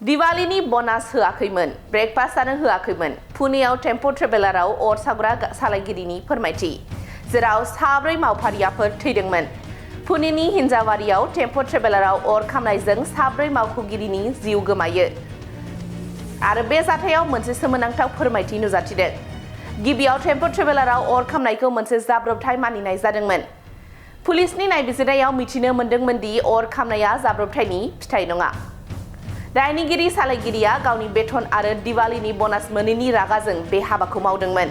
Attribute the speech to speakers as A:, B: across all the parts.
A: दिवालीनि बनास होआखैमोन, ब्रेकफास्टआनो होआखैमोन। पुनेयाव टेम्पो ट्रेभेलाराव अर सावग्रा सालायगिरिनि फोरमायथि, जेराव 4 मावफारियाफोर थैदोंमोन। पुनेनि हिनजावारियाव टेम्पो ट्रेभेलाराव अर खामनायजों 4 मावख'गिरिनि जिउ गोमायो। आरो बे जाथायाव मोनसे सोमोनांथाव फोरमायथि नुजाथिदों। गिबियाव टेम्पो ट्रेभेलाराव अर खामनायखौ मोनसे जाब्रबथाय मानिनाय जादोंमोन। पुलिसनि नायबिजिरनायाव मिथिनो मोन्दोंमोन दि अर खामनाया जाब्रबथायनि फिथाय नङा। दायनिगिरि सालायगिरिया गावनि बेथन आरो दिवालीनि बनास मोनैनि रागाजों बे हाबाखौ मावदोंमोन।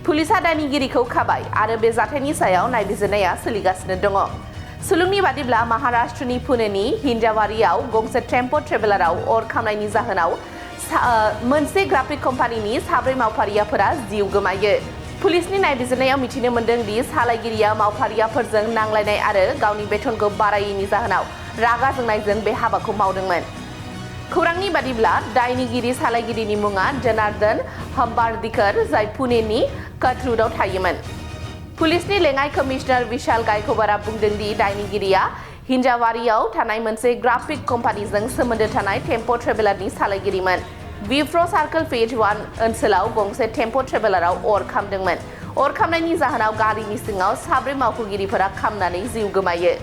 A: पुलिसआ दायनिगिरिखौ खाबाय आरो बे जाथायनि सायाव नायबिजिरनाया सोलिगासिनो दङ। सुलुंनि बादिब्ला महाराष्ट्रनि पुनेनि हिनजावारियाव गंसे टेम्पो ट्रेभेलाराव अर खामनायनि जाहोनाव मोनसे ग्राफिक कम्पानिनि 4 मावफारियाफोरा जिउ गोमायो। पुलिसनि नायबिजिरनायाव मिथिनो मोन्दों दि सालायगिरिया मावफारियाफोरजों नांलायनाय आरो गावनि बेथनखौ बारायैनि जाहोनाव रागा जोंनायजों बे हाबाखौ मावदोंमोन। खौरांनि बादिब्ला दायनिगिरि सालायगिरिनि मुङा जनार्दन हम्बार्डीकर, जाय पुनेनि कथरुडआव थायोमोन। पुलिसनि लेङाइ कमिशनार विशाल गायकवाडआ बुंदों दि दायनिगिरिया हिनजावारियाव थानाय मोनसे ग्राफिक कम्पानिजों सोमोन्दो थानाय टेम्पो ट्रेभेलारनि सालायगिरिमोन। विप्र सार्कल फेज 1 ओनसोलाव गंसे टेम्पो ट्रेभेलाराव अर खामदोंमोन। अर खामनायनि जाहोनाव गारिनि सिङाव 4 मावख'गिरिफोरा खामनानै जिउ गोमायो।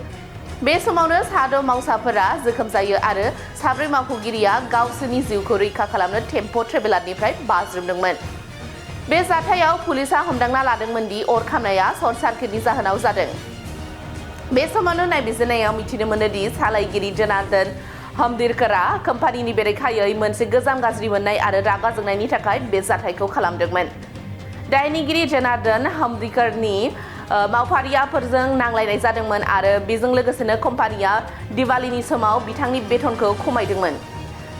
A: बे समावनो 6 मावसाफोरा जोखोम जायो आरो 4 मावख'गिरिया गावसोरनि जिउखौ रैखा खालामनो टेम्पो ट्रेभेलारनिफ्राय बाज्रुमदोंमोन। बे जाथायाव पुलिसआ हमदांना लादोंमोन दि अर खामनाया सर्ट सार्किटनि जाहोनाव जादों। बे समावनो नायबिजिरनायाव मिथिनो मोनो दि सालायगिरि जनार्दन हम्बार्डीकरआ कम्पानिनि बेरेखायै मोनसे गोजाम गाज्रि मोननाय आरो रागा जोंनायनि थाखाय बे जाथायखौ खालामदोंमोन। दायनिगिरि जनार्दन हम्बार्डीकरनि मावफारियाफोरजों नांलायनाय जादोंमोन आरो बेजों लोगोसेनो कम्पानिया दिवालीनि समाव बिथांनि बेथनखौ खमायदोंमोन।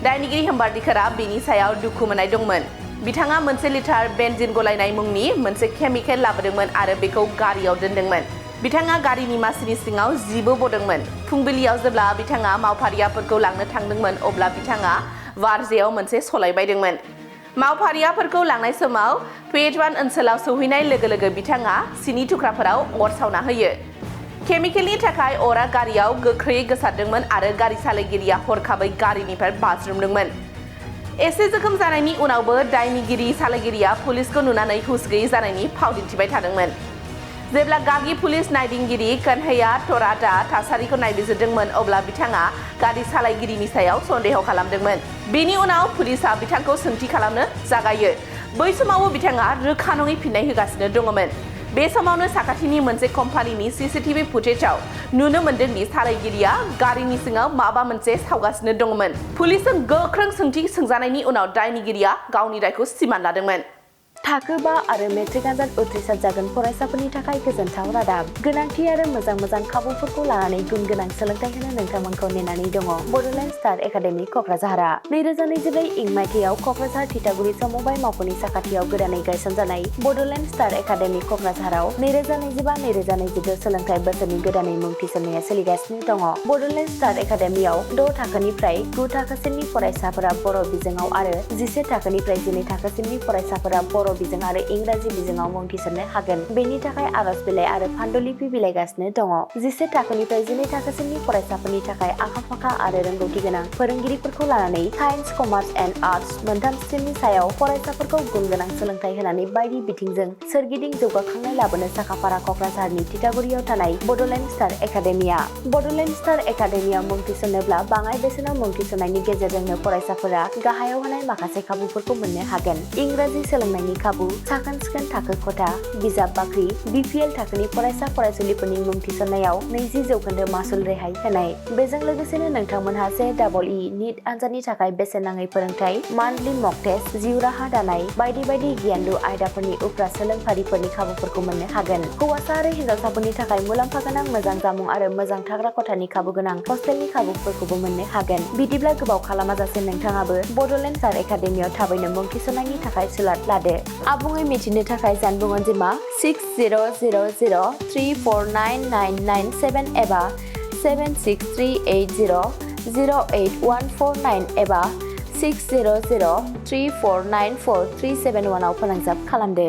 A: दायनिगिरि हम्बार्डीकरआ बेनि सायाव दुखु मोननाय दंमोन। बिथाङा मोनसे लिटार बेन्जिन गलायनाय मुंनि मोनसे केमिकेल लाबोदोंमोन आरो बेखौ गारियाव दोनदोंमोन। बिथाङा गारिनि मासिनि सिङाव जिबो बदोंमोन। फुंबिलियाव जेब्ला बिथाङा मावफारियाफोरखौ लांनो थांदोंमोन, अब्ला बिथाङा वारजेयाव मोनसे सलायबायदोंमोन। मावफारियाफोरखौ लांनाय समाव फेज 1 ओनसोलाव सौहैनाय लोगो लोगो बिथाङा सिनि थुख्राफोराव अर सावना होयो। केमिकेलनि थाखाय अरा गारियाव गोख्रैयै गोसारदोंमोन आरो गारि सालायगिरिया हरखाबै गारिनिफ्राय बाज्रुमदोंमोन। एसे जोखोम जानायनि उनावबो दायनिगिरि सालायगिरिया पुलिसखौ नुनानै हुस गैयै जानायनि फाव दिन्थिबाय थादोंमन। जेब्ला गागि पुलिस नायदिंगिरि कन्हैया थ'राटआ थासारिखौ नायबिजिरदोंमोन, अब्ला बिथाङा गारि सालायगिरिनि सायाव सन्देह खालामदोंमोन। बेनि उनाव पुलिसआ बिथांखौ सोंथि खालामनो जागायो। बै समावबो बिथाङा रोखा नङै फिननाय होगासिनो दङमोन। बे समावनो साखाथिनि मोनसे कम्पानिनि सीसीटीवी फुटेजआव नुनो मोन्दों दि सालायगिरिया गारिनि सिङाव माबा मोनसे सावगासिनो दङमोन। पुलिसजों गोख्रों सोंथि सोंजानायनि उनाव दायनिगिरिया गावनि रायखौ सिमान लादोंमोन।
B: थाखो 5 आरो मेट्रिक आनजाद उथ्रिसार जागोन फरायसाफोरनि थाखाय गोजोनथाव रादाब। गोनांथि आरो मोजां खाबुफोरखौ लानानै गुन गोनां सोलोंथाइ होनो नोंथांमोनखौ नेनानै दङ बड'लेण्ड स्टार एकाडेमि क'क्राझारआ। 2024 इं मायथाइयाव क'क्राझार थिथागुरि समबाय मावख'नि साखाथियाव गोदानै गायसनजानाय बड'लेण्ड स्टार एकाडेमि क'क्राझाराव 2025-2026 सोलोंथाइ बोसोरनि गोदानै मुं थिसननाया सोलिगासिनो दङ। बड'लेण्ड स्टार एकाडेमियाव 6 थाखोनिफ्राय 9 थाखोसिमनि फरायसाफोरा बर' बिजोङाव आरो 11 थाखोनिफ्राय 12 थाखोसिमनि फरायसाफोरा बर' बिजों आरो इंराजि बिजोङाव मुं थिसननो हागोन। बेनि थाखाय आर'ज बिलाइ आरो फान्डुलिपि बिलाइगासिनो दङ। 11 थाखोनिफ्राय 12 थाखोसिमनि फरायसाफोरनि थाखाय आखा-फाखा आरो रोंगौथि गोनां फोरोंगिरिफोरखौ लानानै साइन्स, कमार्स एन्ड आर्टस मोनथाम स्ट्रिमनि सायाव फरायसाफोरखौ गुन गोनां सोलोंथाइ होनानै बायदि बिथिंजों सोरगिदिं जौगाखांनाय लाबोनो साखाफारा क'क्राझारनि थिथागुरियाव थानाय Bodoland star academia. Bodoland star एकाडेमियाव मुं थिसननोब्ला बाङाइ बेसेनाव मुं थिसननायनि गेजेरजोंनो फरायसाफोरा गाहायाव होनाय माखासे खाबुफोरखौ मोननो हागोन। इंराजि सोलोंनायनि खाबु, साखोन-सिखोन थाखो खथा, बिजाब बाख्रि, BPL थाखोनि फरायसा-फरायसुलिफोरनि मुं थिसननायाव 20% मासुल रेहाय होनाय। बेजों लोगोसेनो नोंथांमोनहा JEE नीट आनजादनि थाखाय बेसेन नाङै फोरोंथाय, मान्थलि मक टेस्ट, जिउ राहा दानाय बायदि गियानलु आयदाफोरनि उफ्रा सोलोंफारिफोरनि खाबुफोरखौ मोननो हागोन। हौवासा आरो हिन्जावसाफोरनि थाखाय मुलाम्फा गोनां मोजां जामुं आरो मोजां थाग्रा खथानि खाबु गोनां हस्टेलनि खाबुफोरखौबो मोननो हागोन। बिदिब्ला गोबाव खालामाजासे नोंथाङाबो बड'लेण्ड स्टार एकाडेमियाव थाबैनो मुं थिसननायनि थाखाय सुलाद लादो। आबुङै मिथिनो थाखाय जानबुं अनजिमा 6000349997 एबा 7638008149 एबा 6003494371 आव फोनांजाब खालामदो।